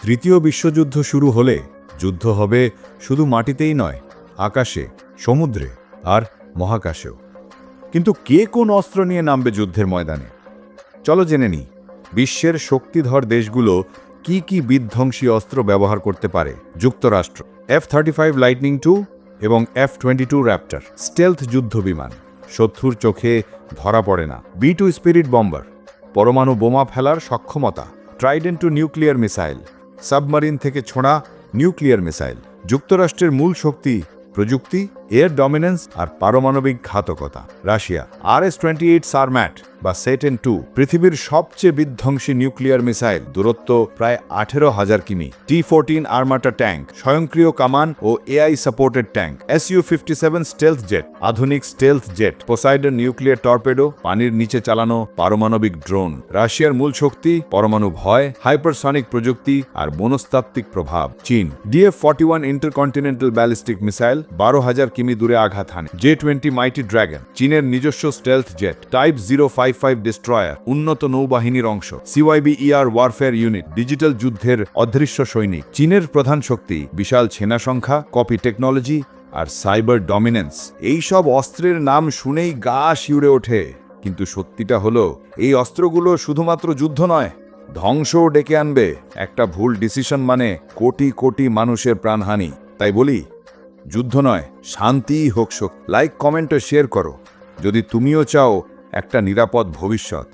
তৃতীয় বিশ্বযুদ্ধ শুরু হলে যুদ্ধ হবে শুধু মাটিতেই নয়, আকাশে, সমুদ্রে আর মহাকাশেও। কিন্তু কে কোন অস্ত্র নিয়ে নামবে যুদ্ধের ময়দানে? চলো জেনে নিই বিশ্বের শক্তিধর দেশগুলো কি কি বিধ্বংসী অস্ত্র ব্যবহার করতে পারে। যুক্তরাষ্ট্র F-35 লাইটনিং II এবং F-22 র্যাপ্টর স্টেলথ যুদ্ধ বিমান, শত্রুর চোখে ধরা পড়ে না। B-2 স্পিরিট বম্বার, পরমাণু বোমা ফেলার সক্ষমতা। Trident II nuclear missile, submarine থেকে ছোঁড়া নিউক্লিয়ার মিসাইল। যুক্তরাষ্ট্রের মূল শক্তি প্রযুক্তি, এয়ার ডমিনেন্স আর পারমাণবিক ঘাতকতা। রাশিয়া RS-28 সারম্যাট বা SATAN-2, পৃথিবীর সবচেয়ে বিধ্বংসী নিউক্লিয়ার মিসাইল, দূরত্ব প্রায় 18,000 কিমি। T-14 আর্মাটা ট্যাঙ্ক, স্বয়ংক্রিয় কামান ও AI supported tank. Su-57 stealth jet, আধুনিক stealth jet. Poseidon nuclear torpedo, পানির নিচে চালানো পারমাণবিক ড্রোন। রাশিয়ার মূল শক্তি পরমাণু ভয়, হাইপারসনিক প্রযুক্তি আর মনস্তাত্ত্বিক প্রভাব। চীন DF-41 ইন্টারকন্টিনেন্টাল ব্যালিস্টিক মিসাইল, 12,000 কিমি দূরে আঘাত হানে। J-20 মাইটি ড্র্যাগন, চীনের নিজস্ব স্টেলথ জেট। টাইপ 055 ডিস্ট্রয়ার, উন্নত নৌবাহিনীর অংশ। CYBER ওয়ারফেয়ার ইউনিট, ডিজিটাল যুদ্ধের অদৃশ্য সৈনিক। চীনের প্রধান শক্তি বিশাল সেনা সংখ্যা, কপি টেকনোলজি আর সাইবার ডমিনেন্স। এই সব অস্ত্রের নাম শুনেই গা শিউরে ওঠে, কিন্তু সত্যিটা হলো এই অস্ত্রগুলো শুধুমাত্র যুদ্ধ নয়, ধ্বংসও ডেকে আনবে। একটা ভুল ডিসিশন মানে কোটি কোটি মানুষের প্রাণহানি। তাই বলি, যুদ্ধ নয়, শান্তিই হোক শক্তি। লাইক, কমেন্ট ও শেয়ার করো যদি তুমিও চাও একটা নিরাপদ ভবিষ্যৎ।